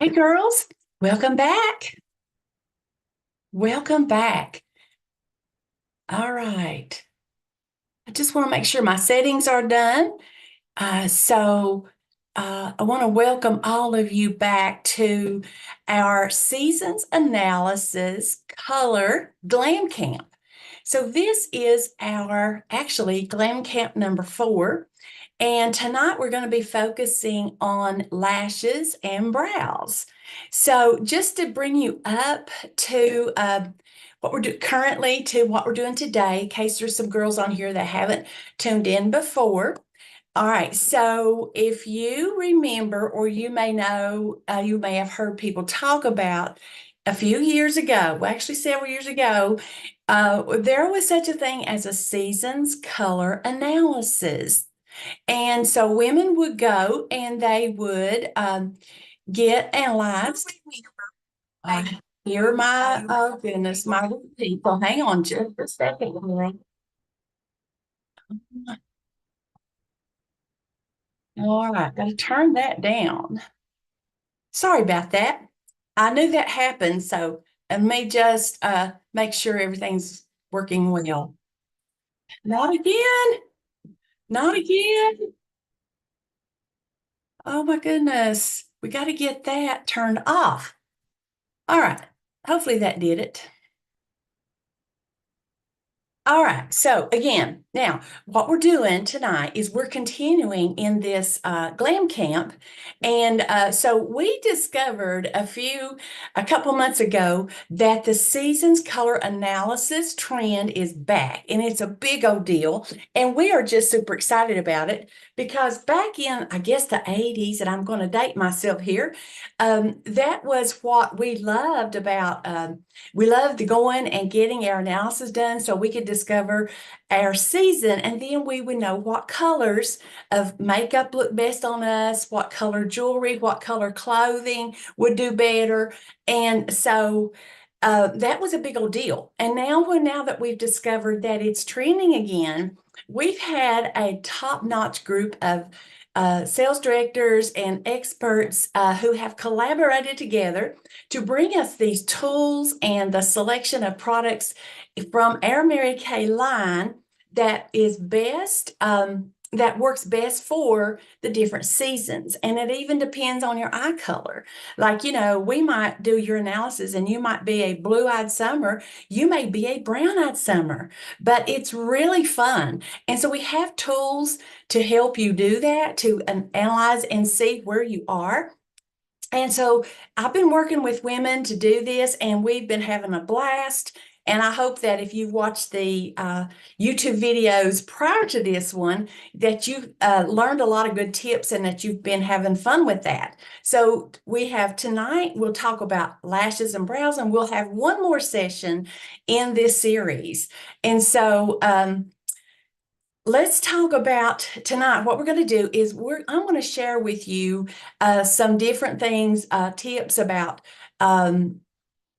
Hey girls, welcome back. Welcome back. All right. I just want to make sure my settings are done. I want to welcome all of you back to our seasons analysis color glam camp. So this is our actually glam camp number 4. And tonight we're going to be focusing on lashes and brows. So just to bring you up to what we're doing currently to what we're doing today, in case there's some girls on here that haven't tuned in before. All right, so if you remember, or you may know, you may have heard people talk about a few years ago, well, actually several years ago, there was such a thing as a seasons color analysis. And so women would go and they would get analyzed. Here, my, oh goodness, my people. Hang on just a second. All right, got to turn that down. Sorry about that. I knew that happened, so let me just make sure everything's working well. Not again. Not again. Oh my goodness. We got to get that turned off. All right. Hopefully that did it. All right. So again, now what we're doing tonight is we're continuing in this glam camp. And so we discovered a couple months ago that the seasons color analysis trend is back. And it's a big old deal. And we are just super excited about it because back in, I guess, the 80s, and I'm going to date myself here, that was what we loved about we loved going and getting our analysis done so we could discover our season, and then we would know what colors of makeup look best on us, what color jewelry, what color clothing would do better. And so that was a big old deal. And now that we've discovered that it's trending again, we've had a top-notch group of sales directors and experts who have collaborated together to bring us these tools and the selection of products from our Mary Kay line that is best, that works best for the different seasons. And it even depends on your eye color. Like, we might do your analysis and you might be a blue-eyed summer, you may be a brown-eyed summer, but it's really fun. And so we have tools to help you do that, to analyze and see where you are. And so I've been working with women to do this, and we've been having a blast. And I hope that if you've watched the YouTube videos prior to this one, that you learned a lot of good tips and that you've been having fun with that. So we have tonight, we'll talk about lashes and brows, and we'll have one more session in this series. And so let's talk about tonight. What we're going to do is I'm going to share with you some different things, tips about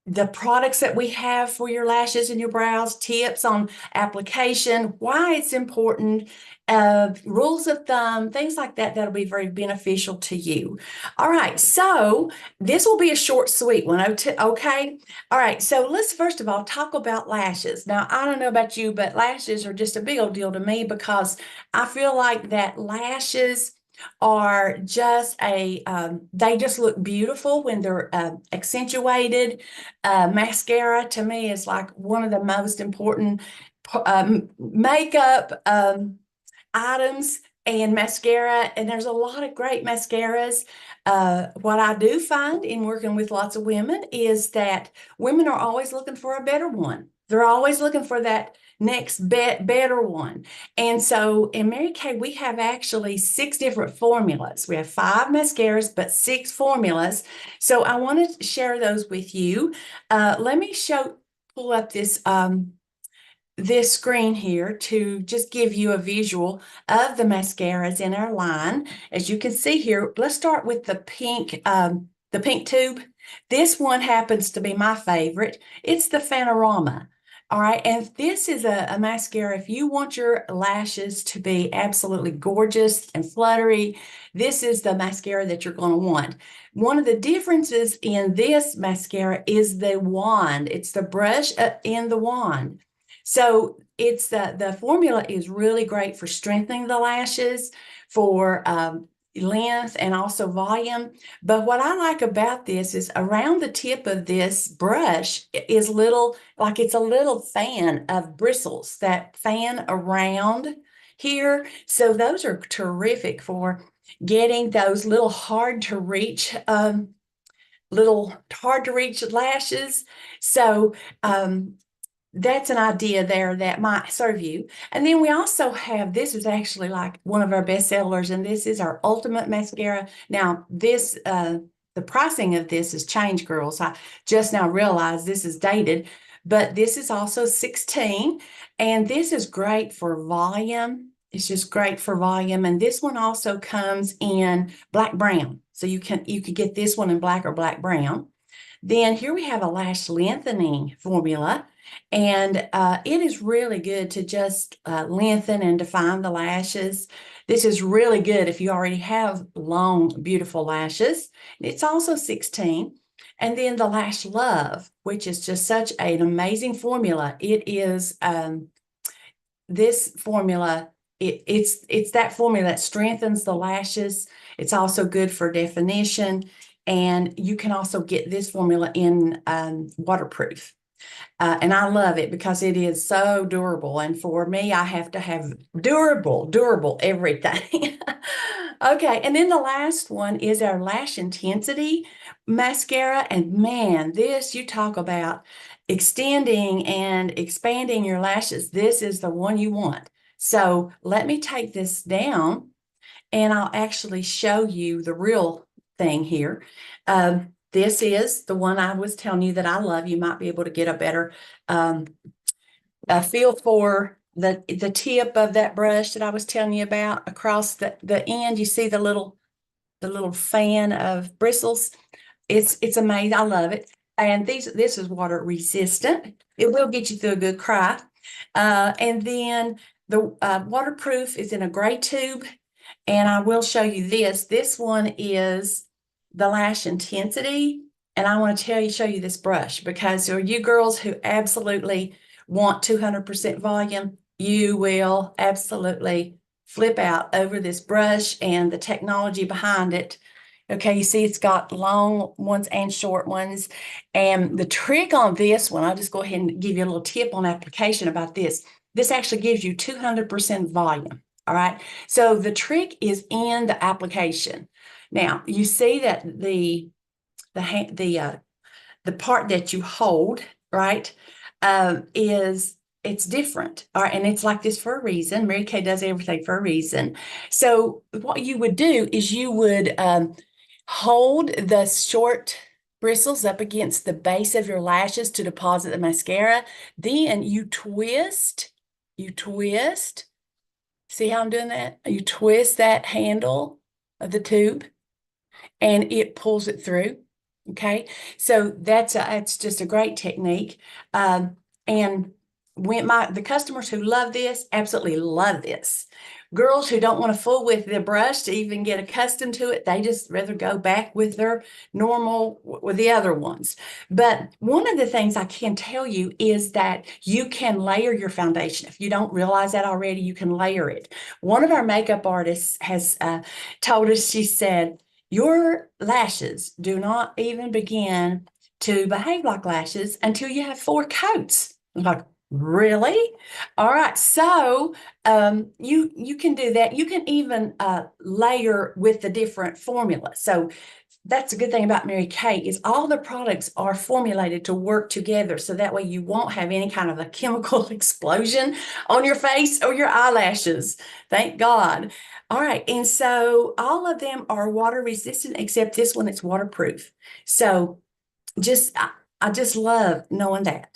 the products that we have for your lashes and your brows, tips on application, why it's important, rules of thumb, things like that that'll be very beneficial to you. All right, so this will be a short, sweet one, okay? All right, so let's first of all talk about lashes. Now, I don't know about you, but lashes are just a big old deal to me because I feel like that lashes are just they just look beautiful when they're accentuated. Mascara to me is like one of the most important makeup items, and mascara. And there's a lot of great mascaras. What I do find in working with lots of women is that women are always looking for a better one. They're always looking for that next better one. And so in Mary Kay, we have actually 6 different formulas. We have 5 mascaras, but 6 formulas. So I want to share those with you. Let me pull up this screen here to just give you a visual of the mascaras in our line. As you can see here, let's start with the pink tube. This one happens to be my favorite. It's the Fanorama. All right, and this is a mascara. If you want your lashes to be absolutely gorgeous and fluttery, this is the mascara that you're going to want. One of the differences in this mascara is the wand. It's the brush in the wand. So it's the formula is really great for strengthening the lashes, for length and also volume. But what I like about this is around the tip of this brush is little, like it's a little fan of bristles that fan around here. So those are terrific for getting those little hard to reach lashes. So that's an idea there that might serve you. And then we also have, this is actually like one of our best sellers, and this is our Ultimate Mascara. Now, this, the pricing of this has changed, girls. I just now realized this is dated, but this is also 16, and this is great for volume. It's just great for volume. And this one also comes in black brown. So you could get this one in black or black brown. Then here we have a lash lengthening formula. And it is really good to just lengthen and define the lashes. This is really good if you already have long, beautiful lashes. It's also 16. And then the Lash Love, which is just such an amazing formula. It is this formula, it's that formula that strengthens the lashes. It's also good for definition. And you can also get this formula in waterproof. And I love it because it is so durable. And for me, I have to have durable everything. Okay, and then the last one is our Lash Intensity mascara. And man, this, you talk about extending and expanding your lashes. This is the one you want. So let me take this down and I'll actually show you the real thing here. This is the one I was telling you that I love. You might be able to get a better feel for the tip of that brush that I was telling you about. Across the end, you see the little fan of bristles. It's amazing. I love it. And this is water resistant. It will get you through a good cry. And then the waterproof is in a gray tube. And I will show you this. This one is the Lash Intensity. And I want to show you this brush because there are you girls who absolutely want 200% volume. You will absolutely flip out over this brush and the technology behind it. Okay, you see it's got long ones and short ones. And the trick on this one, I'll just go ahead and give you a little tip on application about this. This actually gives you 200% volume. All right. So the trick is in the application. Now you see that the part that you hold, right, it's different. All right, and it's like this for a reason. Mary Kay does everything for a reason. So what you would do is you would hold the short bristles up against the base of your lashes to deposit the mascara. Then you twist. See how I'm doing that? You twist that handle of the tube and it pulls it through. Okay. So it's just a great technique. And when the customers who love this absolutely love this. Girls who don't want to fool with the brush to even get accustomed to it, they just rather go back with their normal, with the other ones. But one of the things I can tell you is that you can layer your foundation. If you don't realize that already, you can layer it. One of our makeup artists has told us, she said, your lashes do not even begin to behave like lashes until you have 4 coats. I'm like, really? All right. So you can do that. You can even layer with the different formulas. So that's a good thing about Mary Kay is all the products are formulated to work together. So that way you won't have any kind of a chemical explosion on your face or your eyelashes. Thank God. All right. And so all of them are water resistant, except this one, it's waterproof. So I just love knowing that.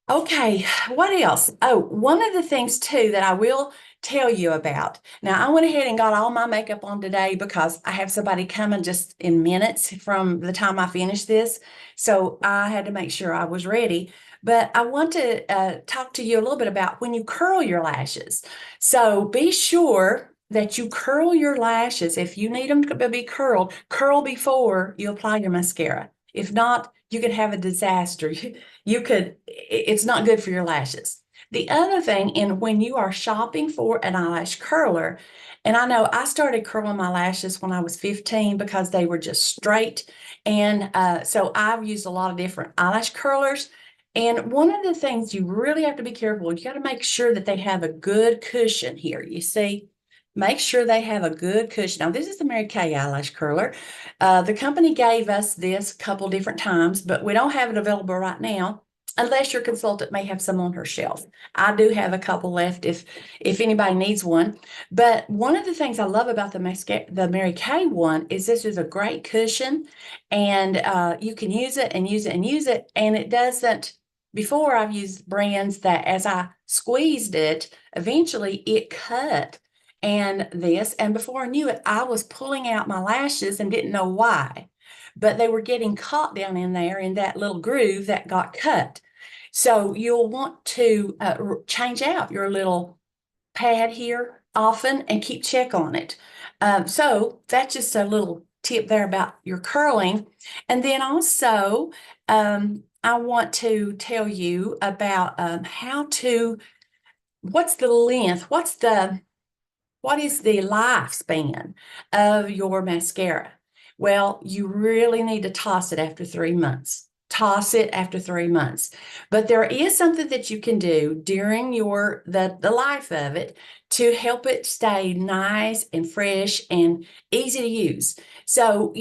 Okay, what else? Oh, one of the things too that I will tell you about. Now, I went ahead and got all my makeup on today because I have somebody coming just in minutes from the time I finish this. So I had to make sure I was ready. but I want to talk to you a little bit about when you curl your lashes. So be sure that you curl your lashes. If you need them to be curled, curl before you apply your mascara. If not, you could have a disaster. It's not good for your lashes. The other thing, and when you are shopping for an eyelash curler, and I know I started curling my lashes when I was 15 because they were just straight. And so I've used a lot of different eyelash curlers. And one of the things you really have to be careful, you got to make sure that they have a good cushion here. You see, make sure they have a good cushion. Now, this is the Mary Kay eyelash curler. The company gave us this a couple different times, but we don't have it available right now unless your consultant may have some on her shelf. I do have a couple left if anybody needs one. But one of the things I love about the Mary Kay one is this is a great cushion, and you can use it and use it and use it, and it doesn't. Before I've used brands that as I squeezed it, eventually it cut and before I knew it, I was pulling out my lashes and didn't know why, but they were getting caught down in there in that little groove that got cut. So you'll want to change out your little pad here often and keep check on it. So that's just a little tip there about your curling. And then also, I want to tell you about what's the length, what is the lifespan of your mascara? Well, you really need to toss it after 3 months. Toss it after 3 months. But there is something that you can do during the life of it to help it stay nice and fresh and easy to use. So,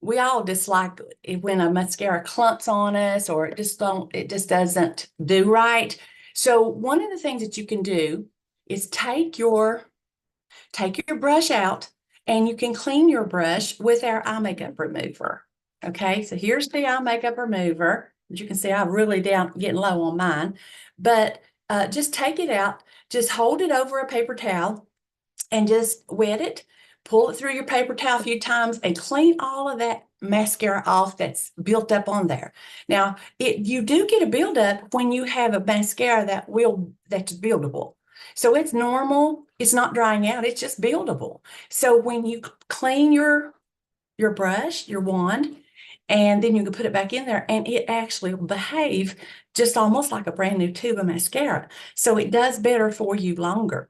we all dislike it when a mascara clumps on us or it just doesn't do right. So one of the things that you can do is take your brush out, and you can clean your brush with our eye makeup remover. Okay, so here's the eye makeup remover. As you can see, I'm really getting low on mine, but just take it out, just hold it over a paper towel and just wet it, pull it through your paper towel a few times and clean all of that mascara off that's built up on there. Now, you do get a buildup when you have a mascara that's buildable. So it's normal. It's not drying out. It's just buildable. So when you clean your brush, your wand, and then you can put it back in there and it actually will behave just almost like a brand new tube of mascara. So it does better for you longer.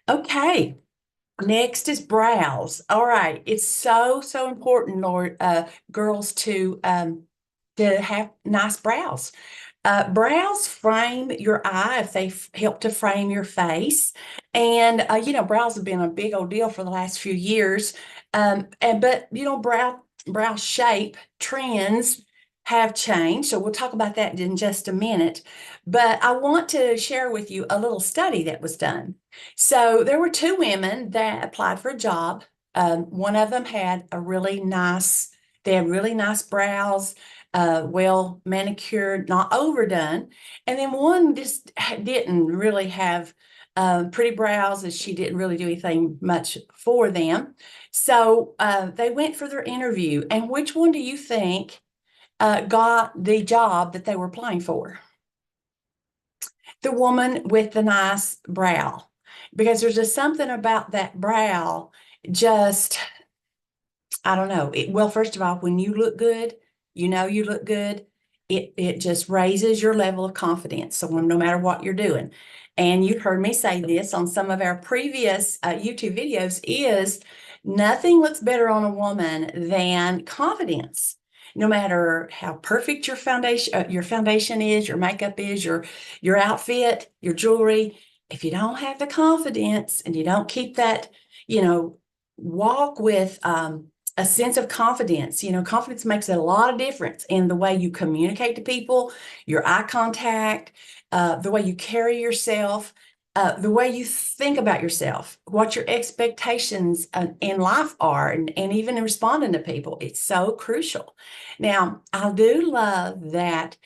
Okay. Next is brows. All right. It's so important, Lord, girls, to have nice brows. Brows frame your eye if they help to frame your face. And, brows have been a big old deal for the last few years. But, brow shape trends have changed. So we'll talk about that in just a minute. But I want to share with you a little study that was done. So there were two women that applied for a job. One of them had they had really nice brows, well manicured, not overdone. And then one just didn't really have pretty brows, and she didn't really do anything much for them. So they went for their interview. And which one do you think got the job that they were applying for? The woman with the nice brow, because there's just something about that brow, just, I don't know. Well, first of all, when you look good, you look good, it just raises your level of confidence. So no matter what you're doing, and you've heard me say this on some of our previous YouTube videos, is nothing looks better on a woman than confidence. No matter how perfect your foundation is, your makeup is, your outfit, your jewelry, if you don't have the confidence and you don't keep that, walk with a sense of confidence. Confidence makes a lot of difference in the way you communicate to people, your eye contact, the way you carry yourself, the way you think about yourself, what your expectations in life are, and even in responding to people. It's so crucial. Now, I do love that.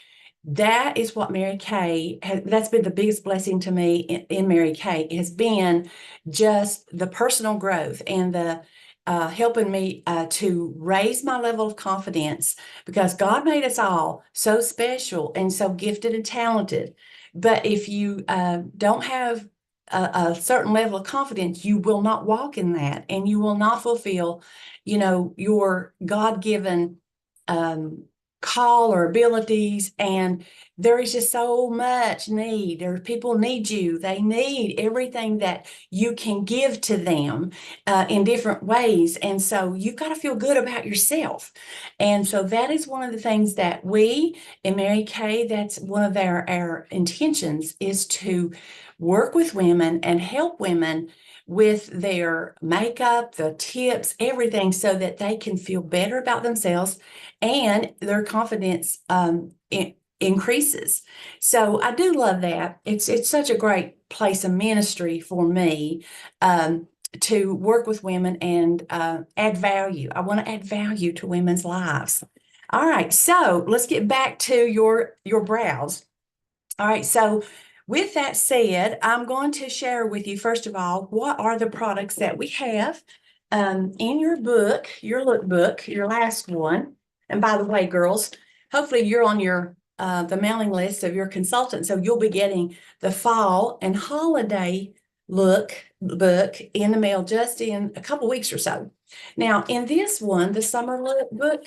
That is what Mary Kay that's been the biggest blessing to me in Mary Kay, has been just the personal growth and the helping me to raise my level of confidence, because God made us all so special and so gifted and talented. But if you don't have a certain level of confidence, you will not walk in that, and you will not fulfill, your God-given um, call or abilities. And there is just so much need. People need you. They need everything that you can give to them in different ways. And so you've got to feel good about yourself. And so that is one of the things that we in Mary Kay, that's one of our intentions, is to work with women and help women with their makeup, the tips, everything, so that they can feel better about themselves and their confidence increases. So I do love that. It's such a great place of ministry for me, to work with women and add value. I want to add value to women's lives. All right, so let's get back to your brows. All right, so with that said, I'm going to share with you, first of all, what are the products that we have in your book, your lookbook, your last one. And by the way, girls, hopefully you're on the mailing list of your consultant, so you'll be getting the fall and holiday book in the mail just in a couple weeks or so. Now, in this one, the summer lookbook,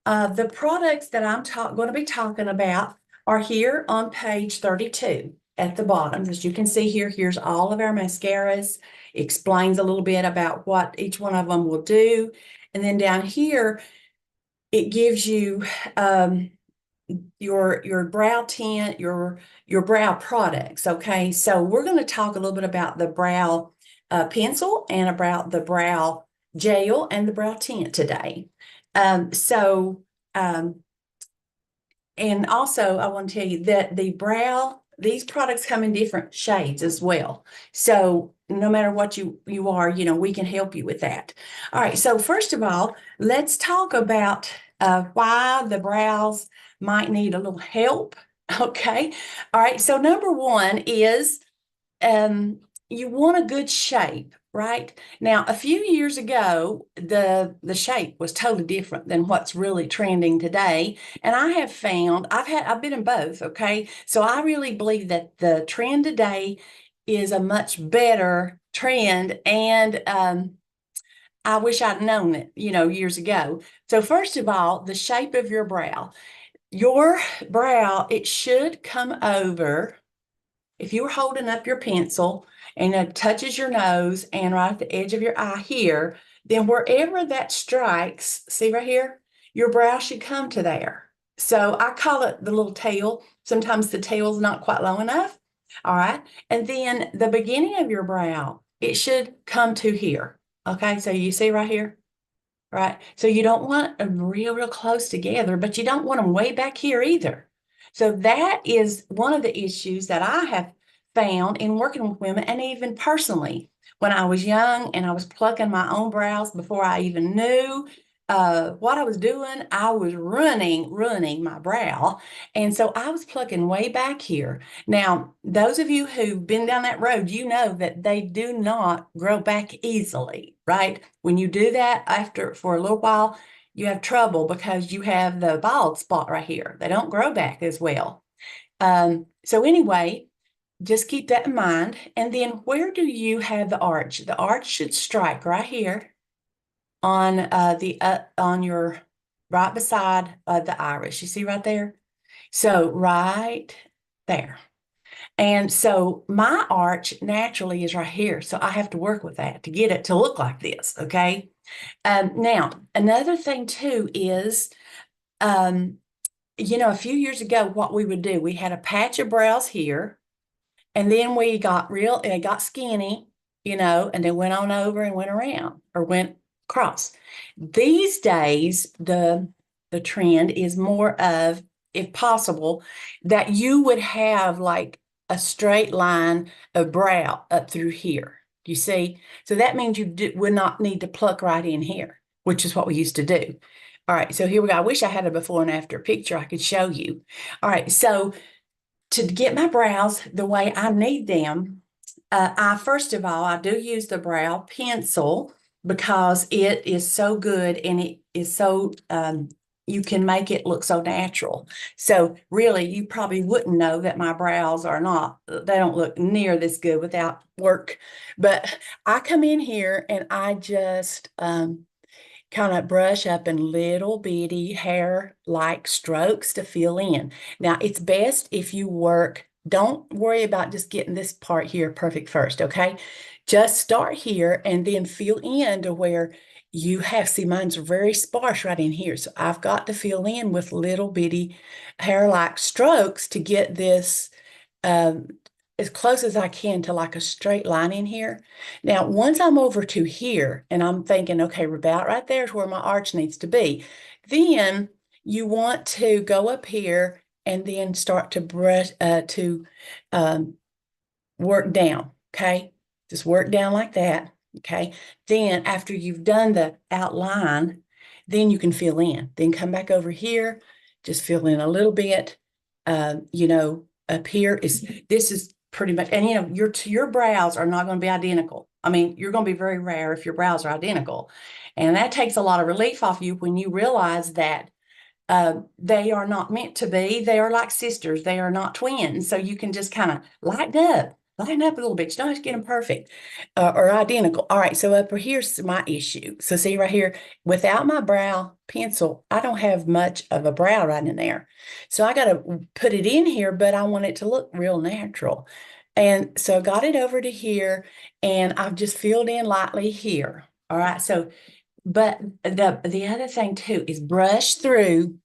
the products that I'm going to be talking about are here on page 32 at the bottom. As you can see here, here's all of our mascaras. Explains a little bit about what each one of them will do. And then down here, it gives you your brow tint, your brow products. Okay, so we're going to talk a little bit about the brow pencil and about the brow gel and the brow tint today. And also I want to tell you that these products come in different shades as well. So no matter what you are, we can help you with that. All right, so first of all, let's talk about why the brows might need a little help. Okay, all right, so number one is you want a good shape, right? Now, a few years ago, the shape was totally different than what's really trending today. And I have found, I've been in both, okay? So I really believe that the trend today is a much better trend. And I wish I'd known it, years ago. So first of all, the shape of your brow. Your brow, it should come over. If you were holding up your pencil and it touches your nose and right at the edge of your eye here, then wherever that strikes, see right here, your brow should come to there. So I call it the little tail. Sometimes the tail's not quite long enough. All right. And then the beginning of your brow, it should come to here. Okay. So you see right here, right? So you don't want them real close together, but you don't want them way back here either. So that is one of the issues that I have found in working with women, and even personally, when I was young and I was plucking my own brows before I even knew what I was doing, I was running my brow. And so I was plucking way back here. Now, those of you who've been down that road, you know that they do not grow back easily, right? When you do that for a little while, you have trouble because you have the bald spot right here. They don't grow back as well. So anyway, just keep that in mind. And then where do you have the arch? The arch should strike right here on on your right beside the iris. You see right there? So right there. And so my arch naturally is right here. So I have to work with that to get it to look like this. Okay. Now, another thing too is, a few years ago, what we would do, we had a patch of brows here, and then it got skinny, and then went on over and went around or went across. These days, the trend is more of, if possible, that you would have like a straight line of brow up through here. You see? So that means you would not need to pluck right in here, which is what we used to do. All right, so here we go. I wish I had a before and after picture I could show you. All right, so to get my brows the way I need them, first of all, I do use the brow pencil. because it is so good and it is so you can make it look so natural. So really, you probably wouldn't know that my brows are not, they don't look near this good without work. But I come in here and I just kind of brush up in little bitty hair-like strokes to fill in. Now, it's best if you work, don't worry about just getting this part here perfect first, okay? Just start here and then fill in to where you have, see, mine's very sparse right in here. So I've got to fill in with little bitty hair-like strokes to get this um, as close as I can to like a straight line in here. Now, once I'm over to here and I'm thinking, okay, about right there is where my arch needs to be, then you want to go up here and then start to brush, um, work down, okay? Just work down like that, okay? Then after you've done the outline, then you can fill in. Then come back over here, just fill in a little bit. You know, up here this is pretty much, and you know, your brows are not going to be identical. I mean, you're going to be very rare if your brows are identical. And that takes a lot of relief off you when you realize that they are not meant to be. They are like sisters. They are not twins. So you can just kind of lighten up a little bit. You don't have to get them perfect or identical. All right. So up here's my issue. So see right here, without my brow pencil, I don't have much of a brow right in there. So I got to put it in here, but I want it to look real natural. And so I got it over to here and I've just filled in lightly here. All right. So but the other thing too is brush through.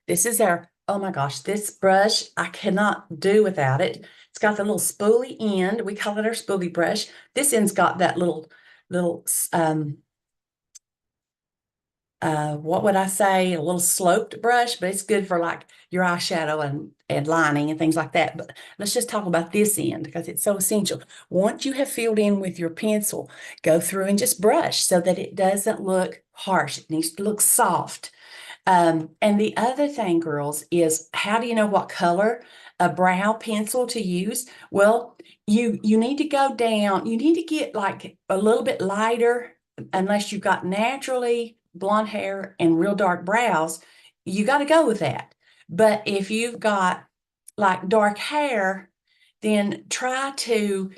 This is our, oh my gosh, this brush, I cannot do without it. It's got the little spoolie end. We call it our spoolie brush. This end's got that little what would I say? A little sloped brush, but it's good for like your eyeshadow and lining and things like that. But let's just talk about this end because it's so essential. Once you have filled in with your pencil, go through and just brush so that it doesn't look harsh. It needs to look soft. And the other thing, girls, is how do you know what color a brow pencil to use? Well, you need to go down. You need to get like a little bit lighter unless you've got naturally blonde hair and real dark brows. You got to go with that. But if you've got like dark hair, then try to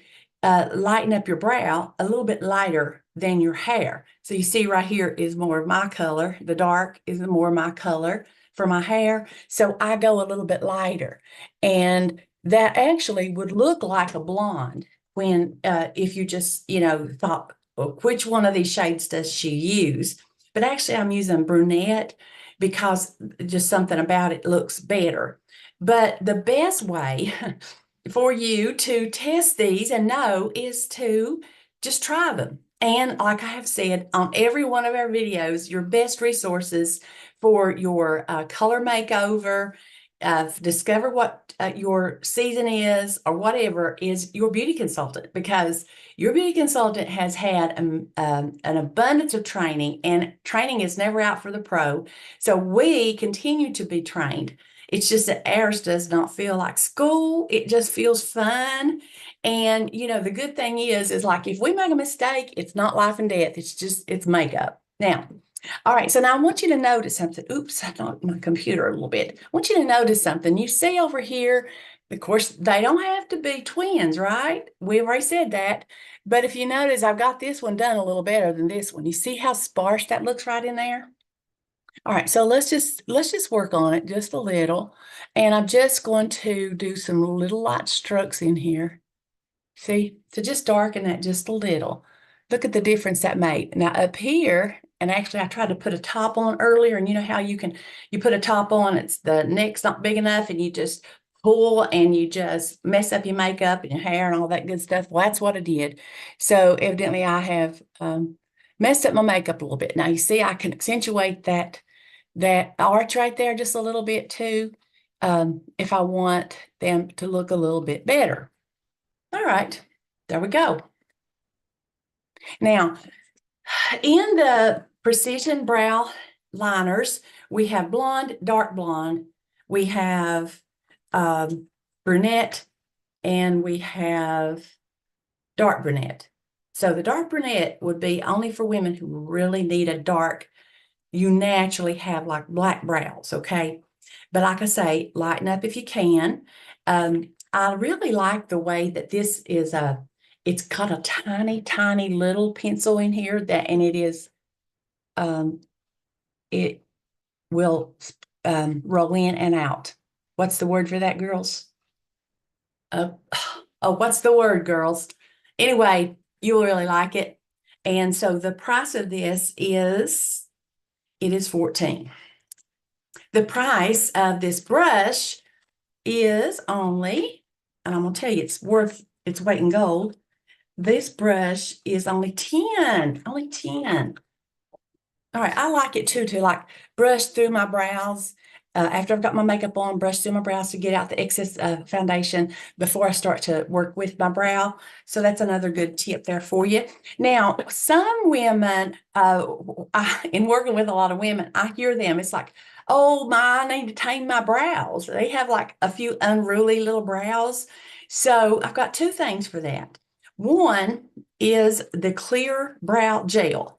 lighten up your brow a little bit lighter than your hair. So you see right here is more of my color. The dark is more of my color for my hair. So I go a little bit lighter. And that actually would look like a blonde when, if you just, you know, thought, well, which one of these shades does she use? But actually I'm using brunette because just something about it looks better. But the best way for you to test these and know is to just try them. And like I have said on every one of our videos, your best resources for your color makeover, discover what your season is or whatever is your beauty consultant, because your beauty consultant has had an abundance of training, and training is never out for the pro. So we continue to be trained. It's just that ours does not feel like school. It just feels fun. And, you know, the good thing is like if we make a mistake, it's not life and death. It's just, it's makeup. Now, all right. So now I want you to notice something. Oops, I knocked my computer a little bit. I want you to notice something. You see over here, of course, they don't have to be twins, right? We already said that. But if you notice, I've got this one done a little better than this one. You see how sparse that looks right in there? All right, so let's just work on it just a little. And I'm just going to do some little light strokes in here. See, to just darken that just a little. Look at the difference that made. Now up here, and actually I tried to put a top on earlier, and you know how you put a top on, it's the neck's not big enough, and you just pull and you just mess up your makeup and your hair and all that good stuff. Well, that's what I did. So evidently I have messed up my makeup a little bit. Now you see I can accentuate that arch right there just a little bit too, if I want them to look a little bit better. All right, there we go. Now, in the Precision Brow liners, we have blonde, dark blonde, we have brunette, and we have dark brunette. So the dark brunette would be only for women who really need a dark, you naturally have like black brows, okay? But like I say, lighten up if you can. I really like the way that this is it's got a tiny, tiny little pencil in here that, and it will roll in and out. What's the word for that, girls? Uh, oh, what's the word, girls? Anyway, you'll really like it. And so the price of this is, it is $14. The price of this brush is only, and I'm gonna tell you, it's worth its weight in gold. This brush is only 10, only 10. All right, I like it too, to like brush through my brows. After I've got my makeup on, brush through my brows to get out the excess foundation before I start to work with my brow. So that's another good tip there for you. Now, some women, in working with a lot of women, I hear them, it's like, oh, I need to tame my brows. They have like a few unruly little brows. So I've got two things for that. One is the Clear Brow Gel.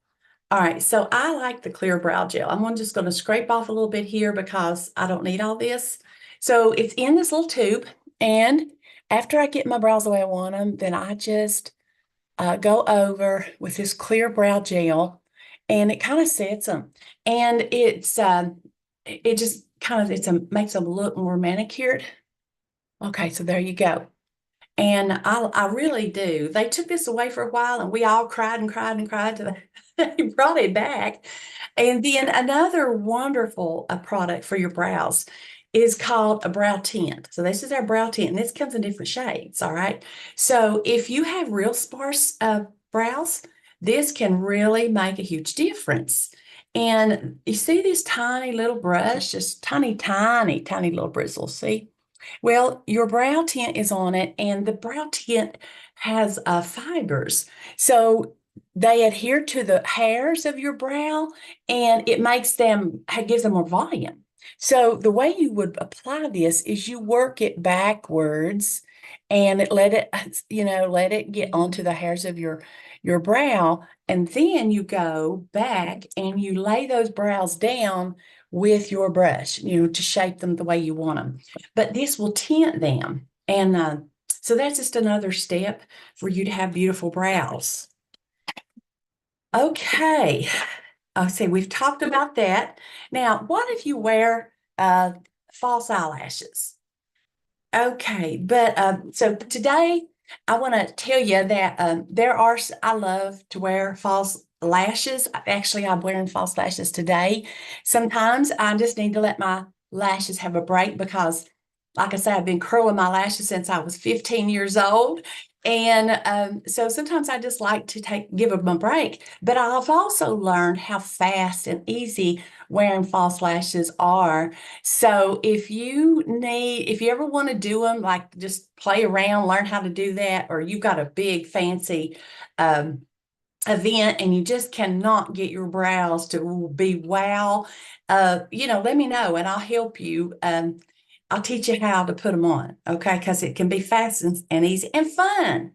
All right, so I like the Clear Brow Gel. I'm just going to scrape off a little bit here because I don't need all this. So it's in this little tube, and after I get my brows the way I want them, then I just go over with this Clear Brow Gel, and it kind of sets them. And it just kind of makes them look more manicured. Okay, so there you go. And I really do. They took this away for a while, and we all cried and cried and cried till they brought it back. And then another wonderful product for your brows is called a brow tint. So this is our brow tint, and this comes in different shades, all right? So if you have real sparse brows, this can really make a huge difference. And you see this tiny little brush, just tiny, tiny, tiny little bristles, see? Well, your brow tint is on it, and the brow tint has fibers. So they adhere to the hairs of your brow, and it gives them more volume. So the way you would apply this is you work it backwards and let it get onto the hairs of your brow, and then you go back and you lay those brows down with your brush, to shape them the way you want them. But this will tint them. And so that's just another step for you to have beautiful brows. Okay. I'll say we've talked about that. Now, what if you wear false eyelashes? Okay, but so today I want to tell you that I love to wear false lashes. Actually, I'm wearing false lashes today. Sometimes I just need to let my lashes have a break because, like I said, I've been curling my lashes since I was 15 years old. And so sometimes I just like to give them a break. But I've also learned how fast and easy wearing false lashes are. So if you ever want to do them, like just play around, learn how to do that, or you've got a big fancy event and you just cannot get your brows to be wow, let me know and I'll help you. I'll teach you how to put them on, okay? Because it can be fast and easy and fun.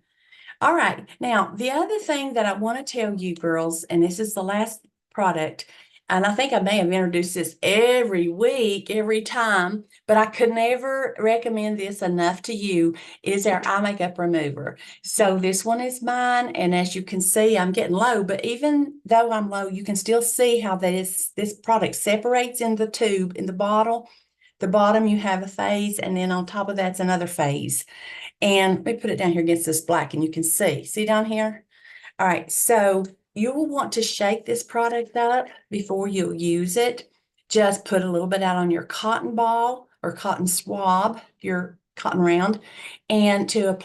All right. Now, the other thing that I want to tell you, girls, and this is the last product, and I think I may have introduced this every week, every time, but I could never recommend this enough to you, is our eye makeup remover. So this one is mine, and as you can see, I'm getting low, but even though I'm low, you can still see how this product separates in the tube, in the bottle. The bottom, you have a phase, and then on top of that's another phase. And let me put it down here against this black and you can see down here. All right, so you will want to shake this product up before you use it. Just put a little bit out on your cotton ball or cotton swab, your cotton round, and to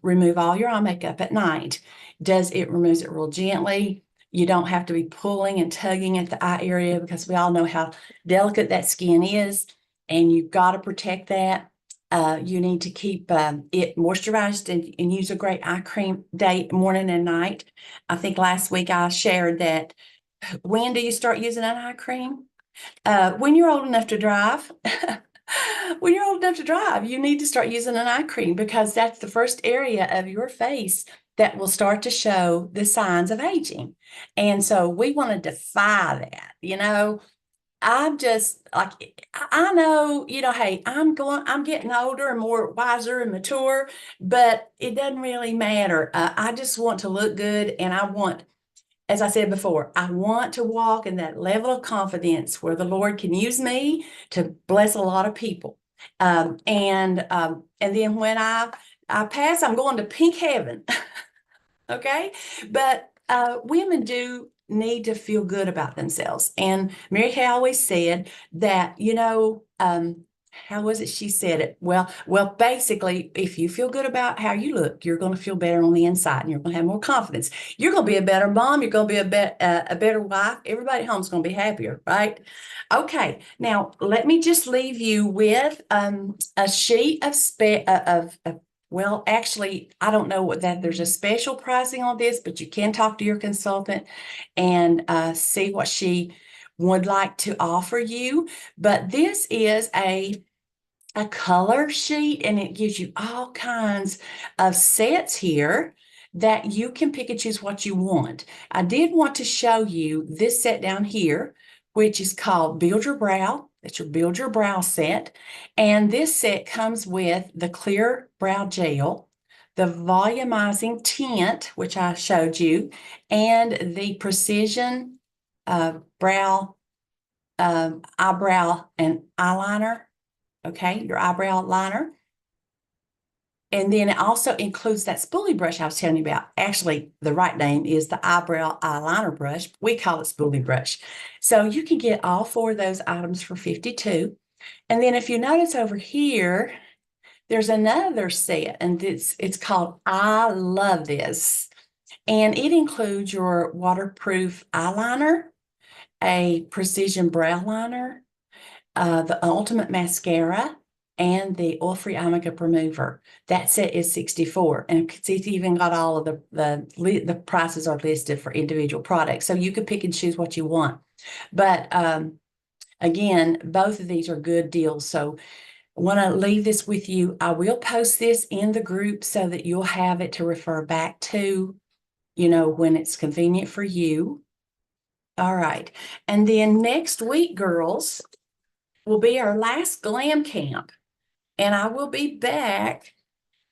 remove all your eye makeup at night. It removes it real gently. You don't have to be pulling and tugging at the eye area because we all know how delicate that skin is, and you've got to protect that. You need to keep it moisturized and use a great eye cream day, morning and night. I think last week I shared that. When do you start using an eye cream? When you're old enough to drive. When you're old enough to drive, you need to start using an eye cream because that's the first area of your face that will start to show the signs of aging. And so we want to defy that, I'm just like, I know, hey, I'm getting older and more wiser and mature, but it doesn't really matter. I just want to look good. And I want, as I said before, I want to walk in that level of confidence where the Lord can use me to bless a lot of people. And then when I pass, I'm going to pink heaven. Okay. But women do need to feel good about themselves. And Mary Kay always said that, how was it she said it? Well, basically, if you feel good about how you look, you're going to feel better on the inside and you're going to have more confidence. You're going to be a better mom. You're going to be a better wife. Everybody at home's going to be happier, right? Okay. Now, let me just leave you with a sheet of well, actually, I don't know what that there's a special pricing on this, but you can talk to your consultant and see what she would like to offer you. But this is a color sheet, and it gives you all kinds of sets here that you can pick and choose what you want. I did want to show you this set down here, which is called Build Your Brow. That's your Build Your Brow set. And this set comes with the clear brow gel, the volumizing tint, which I showed you, and the precision brow, eyebrow and eyeliner. Okay, your eyebrow liner. And then it also includes that spoolie brush I was telling you about. Actually, the right name is the eyebrow eyeliner brush. We call it spoolie brush. So you can get all four of those items for $52. And then if you notice over here, there's another set, and it's called I Love This. And it includes your waterproof eyeliner, a precision brow liner, the Ultimate Mascara, and the Oil-Free Eye Makeup Remover. That set is $64. And it's even got all of the prices are listed for individual products. So you could pick and choose what you want. But again, both of these are good deals. So I want to leave this with you. I will post this in the group so that you'll have it to refer back to, when it's convenient for you. All right. And then next week, girls, will be our last glam camp. And I will be back,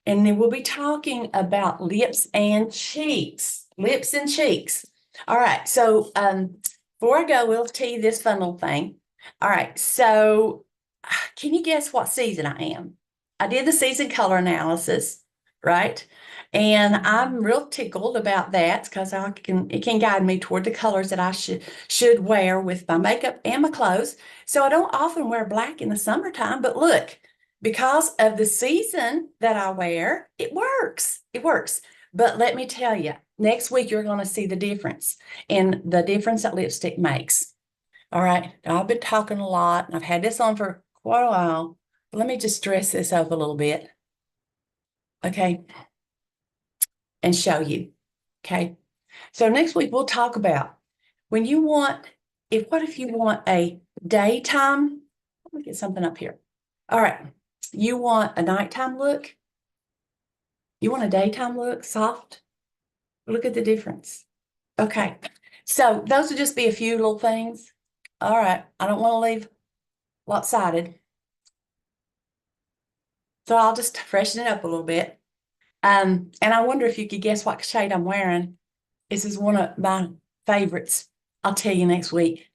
and then we'll be talking about lips and cheeks. Lips and cheeks. All right. So before I go, we'll tell you this fun little thing. All right. So can you guess what season I am? I did the season color analysis, right? And I'm real tickled about that because it can guide me toward the colors that I should wear with my makeup and my clothes. So I don't often wear black in the summertime, but look, because of the season that I wear, it works. It works. But let me tell you, next week you're going to see the difference and the difference that lipstick makes. All right. Now, I've been talking a lot, and I've had this on for quite a while. Let me just dress this up a little bit. Okay. And show you. Okay. So next week we'll talk about what if you want a daytime, let me get something up here. All right. You want a nighttime look? You want a daytime look, soft? Look at the difference. Okay. So those will just be a few little things. All right. I don't want to leave lopsided. So I'll just freshen it up a little bit. And I wonder if you could guess what shade I'm wearing. This is one of my favorites. I'll tell you next week.